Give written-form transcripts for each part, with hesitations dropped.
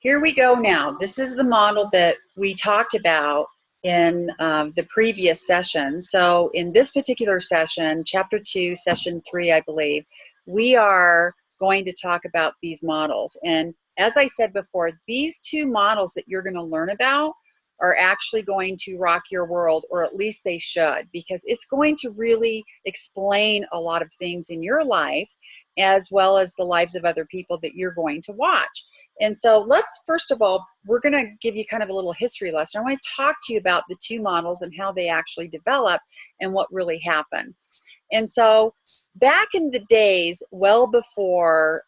Here we go now. This is the model that we talked about in the previous session. So in this particular session, chapter 2, session 3, I believe, we are going to talk about these models. And as I said before, these two models that you're going to learn about are actually going to rock your world, or at least they should, because it's going to really explain a lot of things in your life, as well as the lives of other people that you're going to watch. And so let's, first of all, we're going to give you kind of a little history lesson. I want to talk to you about the two models and how they actually developed and what really happened. And so back in the days, well before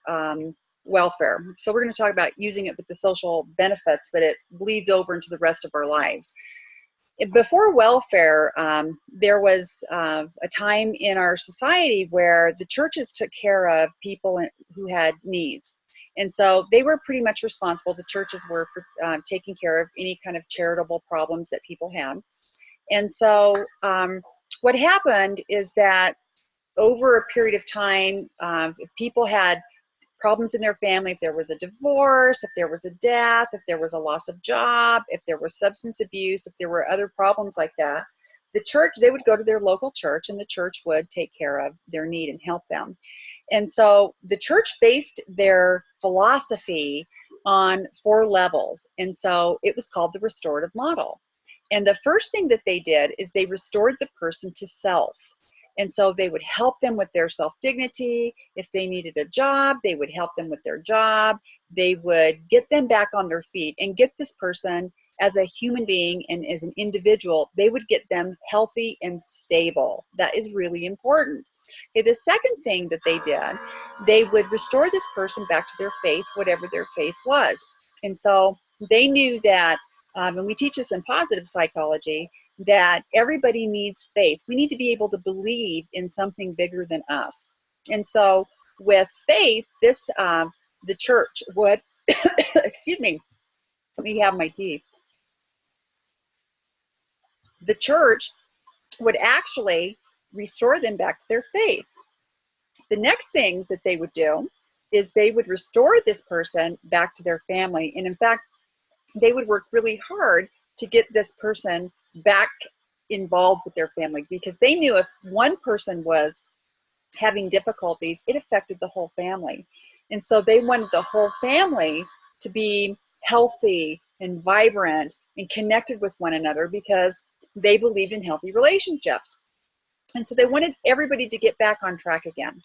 welfare, so we're going to talk about using it with the social benefits, but it bleeds over into the rest of our lives. Before welfare, there was a time in our society where the churches took care of people who had needs. And so they were pretty much responsible, the churches were, for taking care of any kind of charitable problems that people had. And so what happened is that over a period of time, if people had problems in their family, if there was a divorce, if there was a death, if there was a loss of job, if there was substance abuse, if there were other problems like that, the church, they would go to their local church and the church would take care of their need and help them. And so the church based their philosophy on 4 levels. And so it was called the restorative model. And the first thing that they did is they restored the person to self. And so they would help them with their self-dignity. If they needed a job, they would help them with their job. They would get them back on their feet and get this person as a human being and as an individual. They would get them healthy and stable. That is really important. Okay, the second thing that they did, they would restore this person back to their faith, whatever their faith was. And so they knew that, and we teach this in positive psychology, that everybody needs faith. We need to be able to believe in something bigger than us. And so with faith, this the church would, excuse me, let me have my tea. The church would actually restore them back to their faith. The next thing that they would do is they would restore this person back to their family. And in fact, they would work really hard to get this person back involved with their family, because they knew if one person was having difficulties, it affected the whole family. And so they wanted the whole family to be healthy and vibrant and connected with one another, because they believed in healthy relationships. And so they wanted everybody to get back on track again.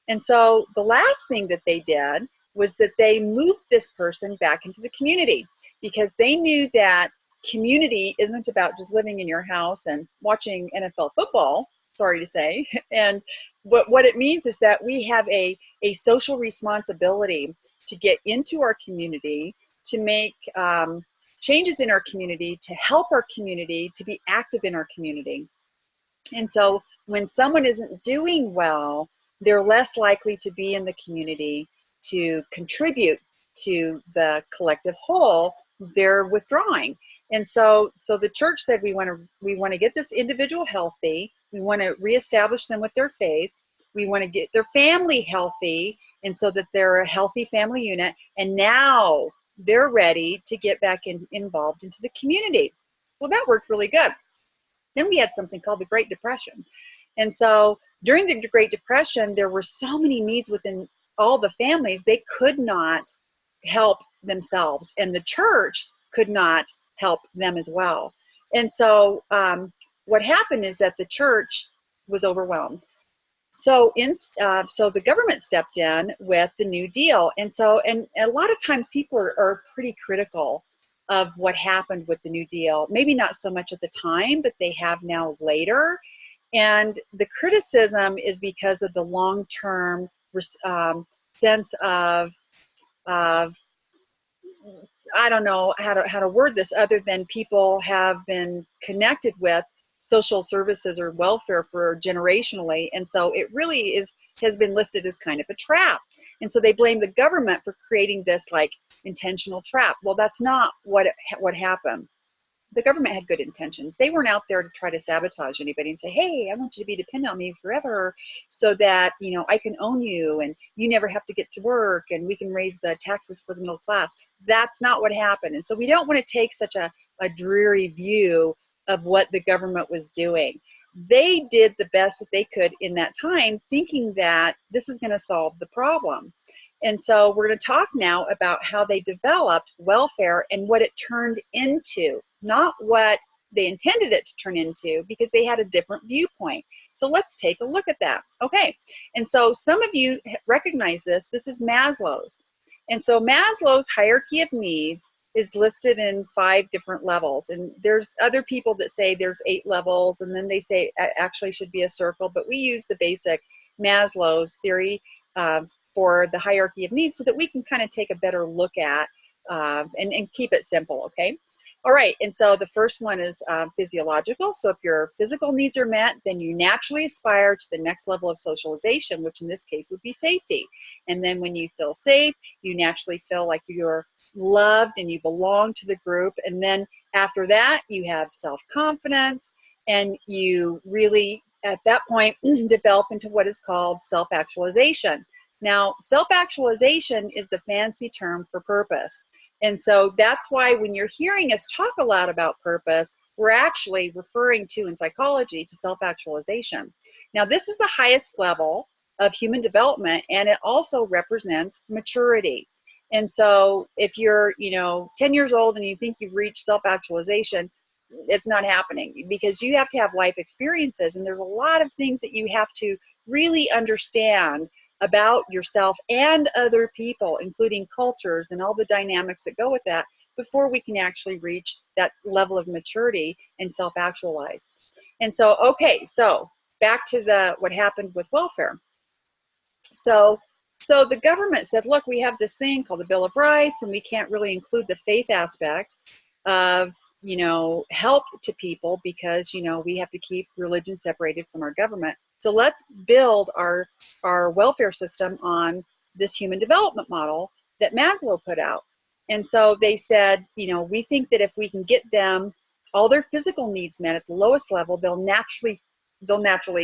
And so the last thing that they did was that they moved this person back into the community, because they knew that community isn't about just living in your house and watching NFL football, sorry to say. And what it means is that we have a social responsibility to get into our community, to make changes in our community, to help our community, to be active in our community. And so when someone isn't doing well, they're less likely to be in the community to contribute to the collective whole. They're withdrawing. And so the church said, we want to get this individual healthy. We want to reestablish them with their faith. We want to get their family healthy, and so that they're a healthy family unit. And now they're ready to get back involved into the community. Well, that worked really good. Then we had something called the Great Depression. And so during the Great Depression, there were so many needs within all the families, they could not help themselves, and the church could not help them as well. And so what happened is that the church was overwhelmed. So so the government stepped in with the New Deal. And a lot of times people are pretty critical of what happened with the New Deal. Maybe not so much at the time, but they have now later. And the criticism is because of the long-term sense of I don't know how to word this other than people have been connected with social services or welfare for generationally, and so it really has been listed as kind of a trap. And so they blame the government for creating this like intentional trap. Well, that's not what happened. the government had good intentions. They weren't out there to try to sabotage anybody and say, hey, I want you to be dependent on me forever so that, you know, I can own you and you never have to get to work and we can raise the taxes for the middle class. That's not what happened. And so we don't want to take such a dreary view of what the government was doing. They did the best that they could in that time, thinking that this is going to solve the problem. And so we're going to talk now about how they developed welfare and what it turned into, not what they intended it to turn into, because they had a different viewpoint. So let's take a look at that. Okay, and so some of you recognize this. This is Maslow's. And so Maslow's hierarchy of needs is listed in 5 different levels. And there's other people that say there's 8 levels, and then they say it actually should be a circle, but we use the basic Maslow's theory for the hierarchy of needs so that we can kind of take a better look at and keep it simple, okay? All right, and so the first one is physiological. So if your physical needs are met, then you naturally aspire to the next level of socialization, which in this case would be safety. And then when you feel safe, you naturally feel like you're loved and you belong to the group. And then after that, you have self-confidence, and you really, at that point, develop into what is called self-actualization. Now, self-actualization is the fancy term for purpose. And so that's why when you're hearing us talk a lot about purpose, we're actually referring to, in psychology, to self-actualization. Now, this is the highest level of human development, and it also represents maturity. And so if you're, 10 years old and you think you've reached self-actualization, it's not happening, because you have to have life experiences, and there's a lot of things that you have to really understand about yourself and other people, including cultures and all the dynamics that go with that, before we can actually reach that level of maturity and self-actualize. And so, okay, so back to what happened with welfare. So the government said, look, we have this thing called the Bill of Rights, and we can't really include the faith aspect of, help to people, because, we have to keep religion separated from our government. So let's build our welfare system on this human development model that Maslow put out. And so they said, we think that if we can get them all their physical needs met at the lowest level, they'll naturally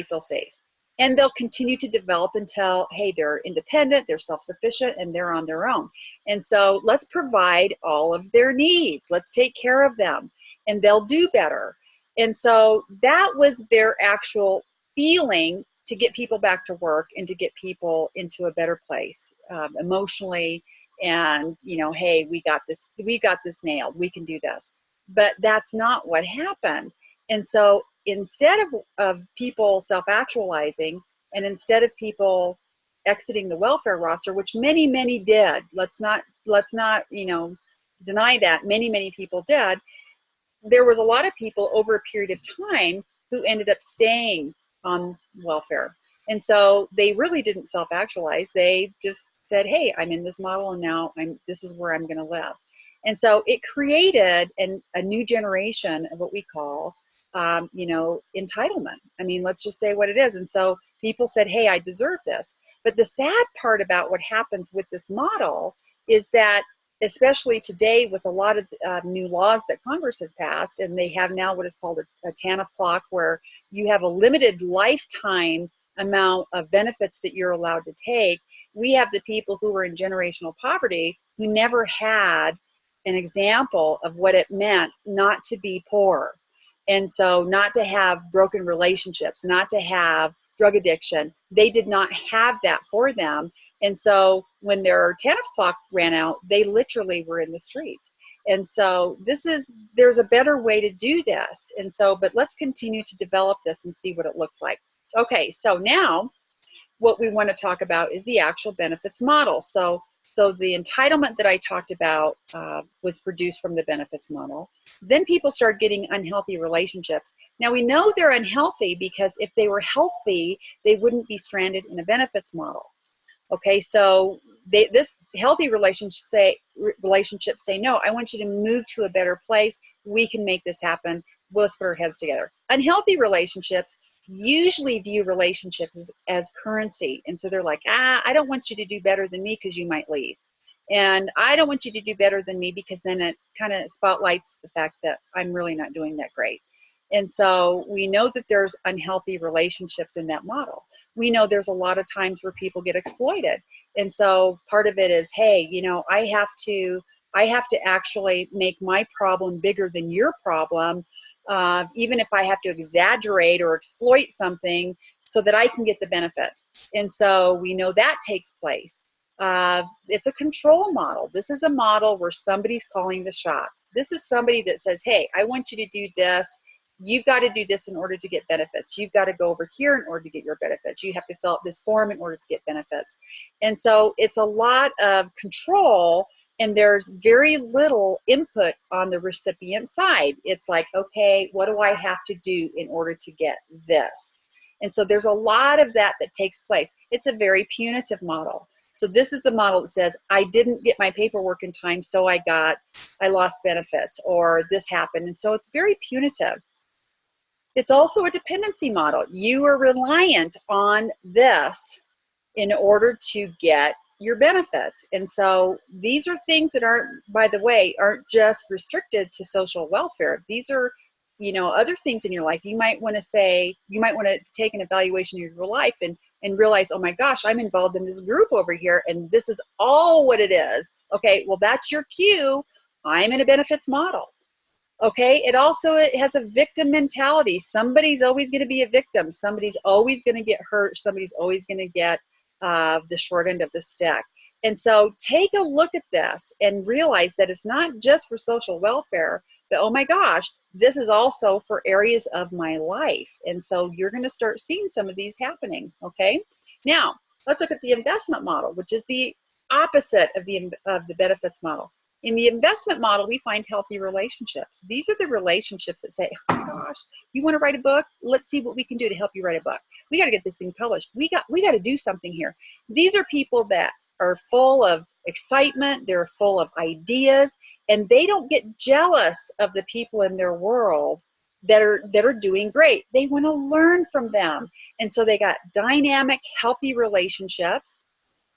feel safe. And they'll continue to develop until, hey, they're independent, they're self-sufficient, and they're on their own. And so let's provide all of their needs. Let's take care of them, and they'll do better. And so that was their actual feeling, to get people back to work and to get people into a better place emotionally. And, hey, we got this nailed. We can do this. But that's not what happened. And so instead of people self-actualizing, and instead of people exiting the welfare roster, which many did, let's not deny that many people did, there was a lot of people over a period of time who ended up staying on welfare. And so they really didn't self-actualize. They just said, hey, I'm in this model, and now this is where I'm going to live. And so it created a new generation of what we call entitlement. I mean, let's just say what it is. And so people said, hey, I deserve this. But the sad part about what happens with this model is that, especially today, with a lot of new laws that Congress has passed, and they have now what is called a TANF clock, where you have a limited lifetime amount of benefits that you're allowed to take. We have the people who were in generational poverty who never had an example of what it meant not to be poor. And so not to have broken relationships, not to have drug addiction. They did not have that for them. And so when their TANF clock ran out, they literally were in the streets. And so there's a better way to do this. And so, but let's continue to develop this and see what it looks like. Okay, so now what we want to talk about is the actual benefits model. So the entitlement that I talked about was produced from the benefits model. Then people start getting unhealthy relationships. Now we know they're unhealthy because if they were healthy, they wouldn't be stranded in a benefits model. Okay, so this healthy relationships say, no, I want you to move to a better place. We can make this happen. Let's put our heads together. Unhealthy relationships usually view relationships as currency. And so they're like, I don't want you to do better than me because you might leave. And I don't want you to do better than me, because then it kind of spotlights the fact that I'm really not doing that great. And so we know that there's unhealthy relationships in that model. We know there's a lot of times where people get exploited. And so part of it is, hey, you know, I have to actually make my problem bigger than your problem, even if I have to exaggerate or exploit something so that I can get the benefit. And so we know that takes place. It's a control model. This is a model where somebody's calling the shots. This is somebody that says, hey, I want you to do this. You've got to do this in order to get benefits. You've got to go over here in order to get your benefits. You have to fill out this form in order to get benefits. And so it's a lot of control, and there's very little input on the recipient side. It's like, okay, what do I have to do in order to get this? And so there's a lot of that takes place. It's a very punitive model. So this is the model that says, I didn't get my paperwork in time, so I lost benefits, or this happened. And so it's very punitive. It's also a dependency model. You are reliant on this in order to get your benefits. And so these are things that aren't, by the way, aren't just restricted to social welfare. These are, you know, other things in your life. You might want to say, you might want to take an evaluation of your life and realize, oh my gosh, I'm involved in this group over here, and this is all what it is. Okay, well, that's your cue. I'm in a benefits model. Okay, it has a victim mentality. Somebody's always going to be a victim. Somebody's always going to get hurt. Somebody's always going to get the short end of the stick. And so take a look at this and realize that it's not just for social welfare, but oh my gosh, this is also for areas of my life. And so you're going to start seeing some of these happening. Okay, now let's look at the investment model, which is the opposite of the benefits model. In the investment model, we find healthy relationships. These are the relationships that say, oh my gosh, you want to write a book? Let's see what we can do to help you write a book. We got to get this thing published. We got to do something here. These are people that are full of excitement. They're full of ideas, and they don't get jealous of the people in their world that are doing great. They want to learn from them. And so they got dynamic, healthy relationships.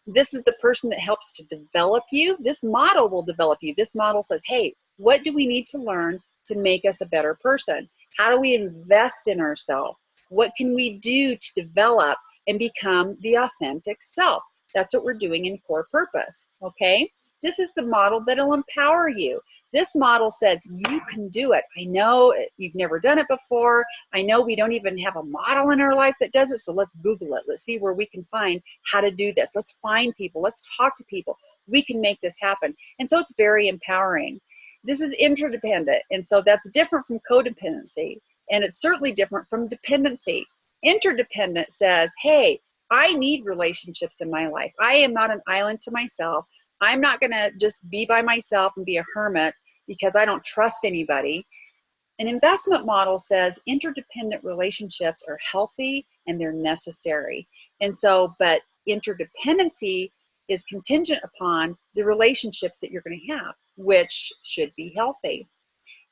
This is the person that helps to develop you. This model will develop you. This model says, hey, what do we need to learn to make us a better person? How do we invest in ourselves? What can we do to develop and become the authentic self? That's what we're doing in Core Purpose, okay? This is the model that'll empower you. This model says you can do it. I know you've never done it before. I know we don't even have a model in our life that does it, so let's Google it. Let's see where we can find how to do this. Let's find people. Let's talk to people. We can make this happen. And so it's very empowering. This is interdependent, and so that's different from codependency, and it's certainly different from dependency. Interdependent says, hey, I need relationships in my life. I am not an island to myself. I'm not going to just be by myself and be a hermit because I don't trust anybody. An investment model says interdependent relationships are healthy and they're necessary. And so, but interdependency is contingent upon the relationships that you're going to have, which should be healthy.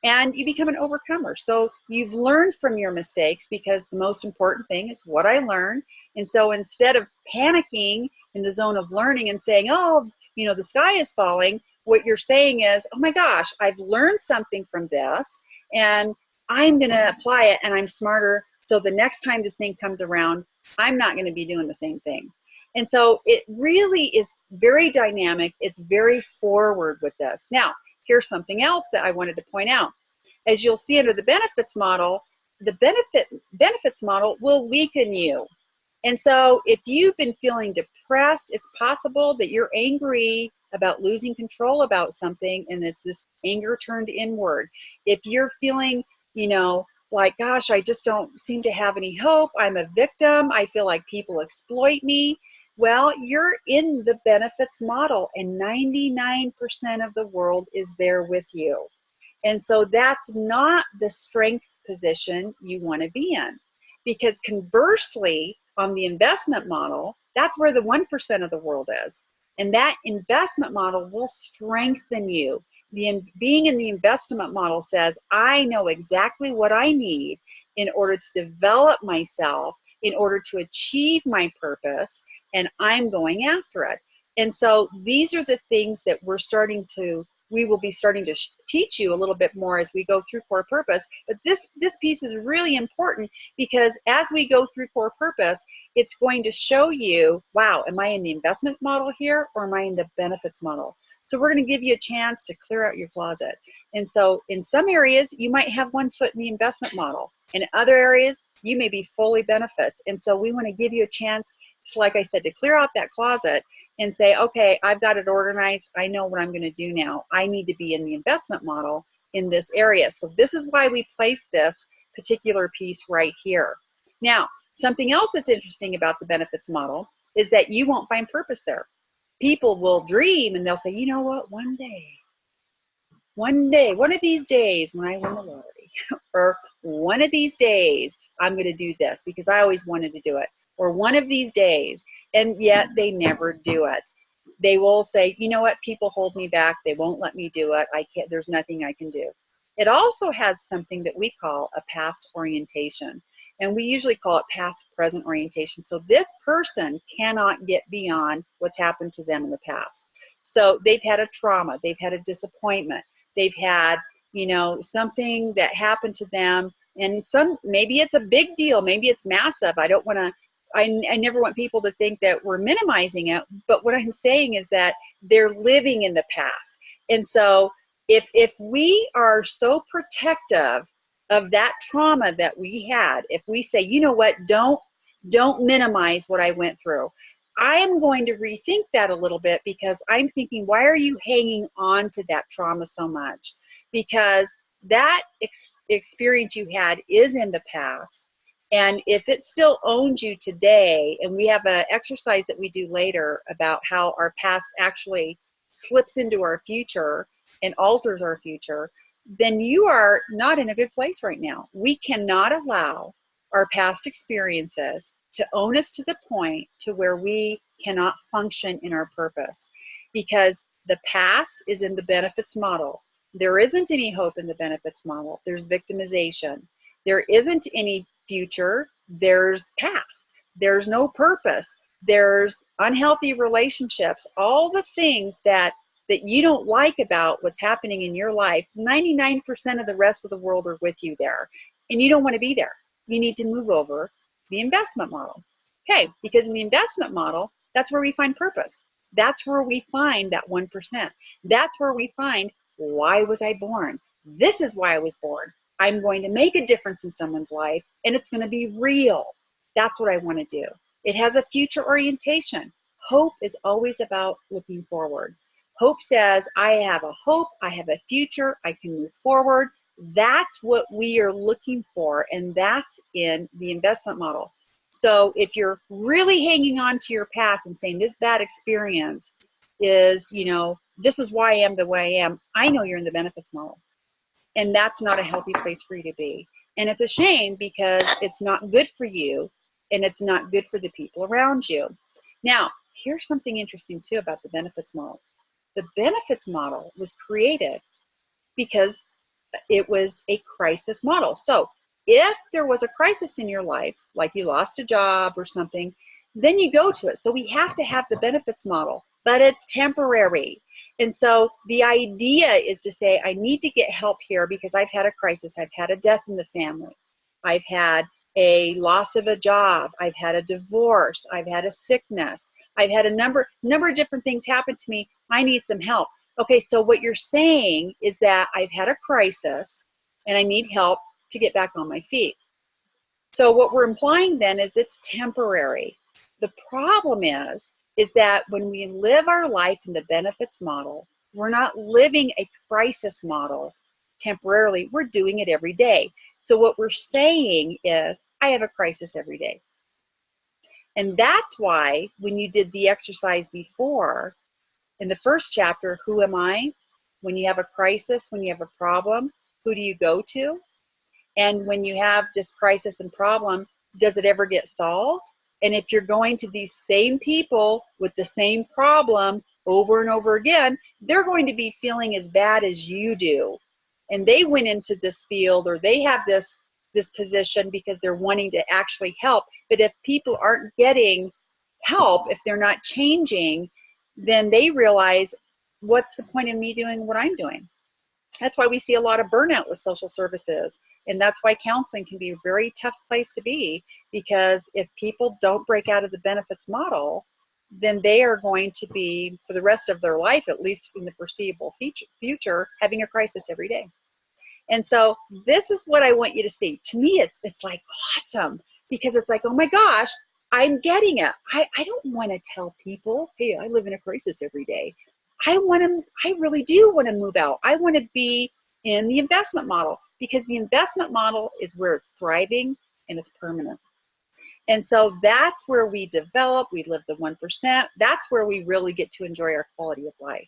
And you become an overcomer. So you've learned from your mistakes, because the most important thing is what I learned. And so instead of panicking in the zone of learning and saying, oh, you know, the sky is falling, what you're saying is, oh my gosh, I've learned something from this, and I'm going to apply it, and I'm smarter. So the next time this thing comes around, I'm not going to be doing the same thing. And so it really is very dynamic. It's very forward with this. Now, here's something else that I wanted to point out. As you'll see under the benefits model, the benefits model will weaken you. And so if you've been feeling depressed, it's possible that you're angry about losing control about something, and it's this anger turned inward. If you're feeling, you know, like, gosh, I just don't seem to have any hope, I'm a victim, I feel like people exploit me, well, you're in the benefits model, and 99% of the world is there with you. And so that's not the strength position you want to be in. Because conversely, on the investment model, that's where the 1% of the world is. And that investment model will strengthen you. Being in the investment model says, I know exactly what I need in order to develop myself, in order to achieve my purpose, and I'm going after it. And so these are the things that we will be starting to teach you a little bit more as we go through Core Purpose. But this piece is really important, because as we go through Core Purpose, it's going to show you, wow, am I in the investment model here, or am I in the benefits model? So we're going to give you a chance to clear out your closet. And so in some areas, you might have one foot in the investment model. In other areas, you may be fully benefits. And so we want to give you a chance to, like I said, to clear out that closet and say, okay, I've got it organized. I know what I'm going to do now. I need to be in the investment model in this area. So this is why we place this particular piece right here. Now, something else that's interesting about the benefits model is that you won't find purpose there. People will dream and they'll say, you know what, one day, one of these days when I win the lottery, or one of these days I'm going to do this because I always wanted to do it, or one of these days, and yet they never do it. They will say, you know what, people hold me back, they won't let me do it, I can't, there's nothing I can do. It also has something that we call a past orientation, and we usually call it past present orientation. So this person cannot get beyond what's happened to them in the past. So they've had a trauma, they've had a disappointment, they've had, you know, something that happened to them, and maybe it's a big deal, maybe it's massive. I never want people to think that we're minimizing it, but what I'm saying is that they're living in the past. And so if we are so protective of that trauma that we had, if we say, you know what, don't minimize what I went through, I am going to rethink that a little bit, because I'm thinking, why are you hanging on to that trauma so much? Because that experience you had is in the past. And if it still owns you today, and we have an exercise that we do later about how our past actually slips into our future and alters our future, then you are not in a good place right now. We cannot allow our past experiences to own us to the point to where we cannot function in our purpose, because the past is in the benefits model. There isn't any hope in the benefits model. There's victimization. There isn't any future. There's past. There's no purpose. There's unhealthy relationships. All the things that you don't like about what's happening in your life, 99% of the rest of the world are with you there, and you don't want to be there. You need to move over the investment model. Okay, because in the investment model, that's where we find purpose. That's where we find that 1%. That's where we find, why was I born? This is why I was born. I'm going to make a difference in someone's life, and it's going to be real. That's what I want to do. It has a future orientation. Hope is always about looking forward. Hope says, I have a hope, I have a future, I can move forward. That's what we are looking for, and that's in the investment model. So if you're really hanging on to your past and saying this bad experience is, you know, this is why I am the way I am, I know you're in the benefits model. And that's not a healthy place for you to be. And it's a shame, because it's not good for you, and it's not good for the people around you. Now, here's something interesting too about the benefits model. The benefits model was created because it was a crisis model. So if there was a crisis in your life, like you lost a job or something, then you go to it. So we have to have the benefits model, but it's temporary. And so the idea is to say, I need to get help here because I've had a crisis. I've had a death in the family. I've had a loss of a job. I've had a divorce. I've had a sickness. I've had a number of different things happen to me. I need some help. Okay, so what you're saying is that I've had a crisis and I need help to get back on my feet. So what we're implying then is it's temporary. The problem is that when we live our life in the benefits model, we're not living a crisis model temporarily. We're doing it every day. So what we're saying is, I have a crisis every day. And that's why when you did the exercise before, in the first chapter, who am I? When you have a crisis, when you have a problem, who do you go to? And when you have this crisis and problem, does it ever get solved? And if you're going to these same people with the same problem over and over again, they're going to be feeling as bad as you do. And they went into this field, or they have this position because they're wanting to actually help. But if people aren't getting help, if they're not changing, then they realize, what's the point of me doing what I'm doing? That's why we see a lot of burnout with social services. And that's why counseling can be a very tough place to be, because if people don't break out of the benefits model, then they are going to be, for the rest of their life, at least in the foreseeable future, having a crisis every day. And so this is what I want you to see. To me, it's like awesome, because it's like, oh my gosh, I'm getting it. I don't want to tell people, hey, I live in a crisis every day. I really do want to move out. I want to be in the investment model, because the investment model is where it's thriving and it's permanent. And so that's where we develop, we live the 1%. That's where we really get to enjoy our quality of life.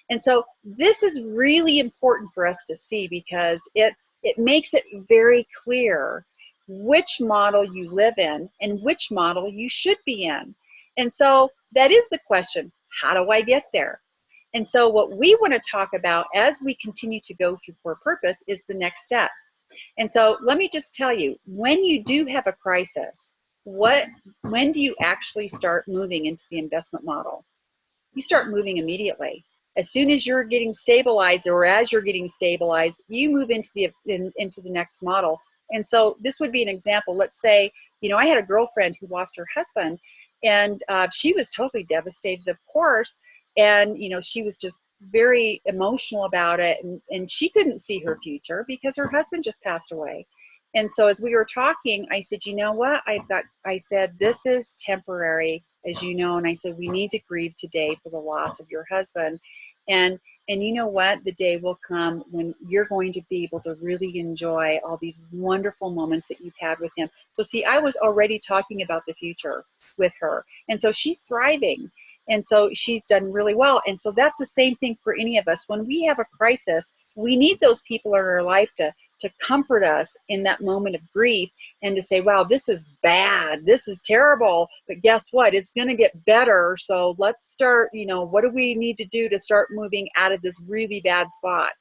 And so this is really important for us to see, because it makes it very clear which model you live in and which model you should be in. And so that is the question, how do I get there? And so what we want to talk about as we continue to go through Core Purpose is the next step. And so let me just tell you, when you do have a crisis, when do you actually start moving into the investment model? You start moving immediately. As soon as you're getting stabilized, or as you're getting stabilized, you move into the next model. And so this would be an example. Let's say, I had a girlfriend who lost her husband, and she was totally devastated, of course. And she was just very emotional about it, and she couldn't see her future because her husband just passed away. And so as we were talking, I said, you know what, I said, this is temporary, as you know, and I said, we need to grieve today for the loss of your husband. And you know what, the day will come when you're going to be able to really enjoy all these wonderful moments that you've had with him. So see, I was already talking about the future with her. And so she's thriving. And so she's done really well. And so that's the same thing for any of us. When we have a crisis, we need those people in our life to comfort us in that moment of grief, and to say, wow, this is bad, this is terrible, but guess what, it's going to get better. So let's start, what do we need to do to start moving out of this really bad spot?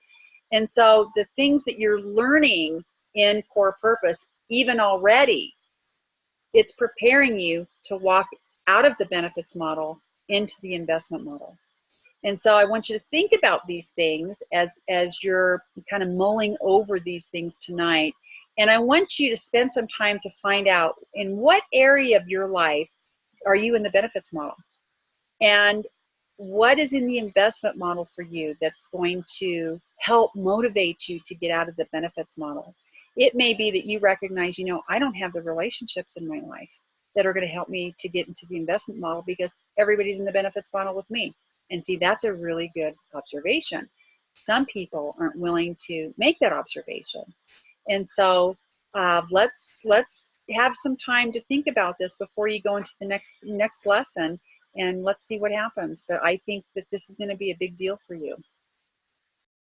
And so the things that you're learning in Core Purpose, even already, it's preparing you to walk out of the benefits model into the investment model. And so I want you to think about these things as you're kind of mulling over these things tonight. And I want you to spend some time to find out, in what area of your life are you in the benefits model? And what is in the investment model for you that's going to help motivate you to get out of the benefits model? It may be that you recognize, I don't have the relationships in my life that are going to help me to get into the investment model, because everybody's in the benefits model with me. And see, that's a really good observation. Some people aren't willing to make that observation. And so let's have some time to think about this before you go into the next lesson, and let's see what happens. But I think that this is going to be a big deal for you.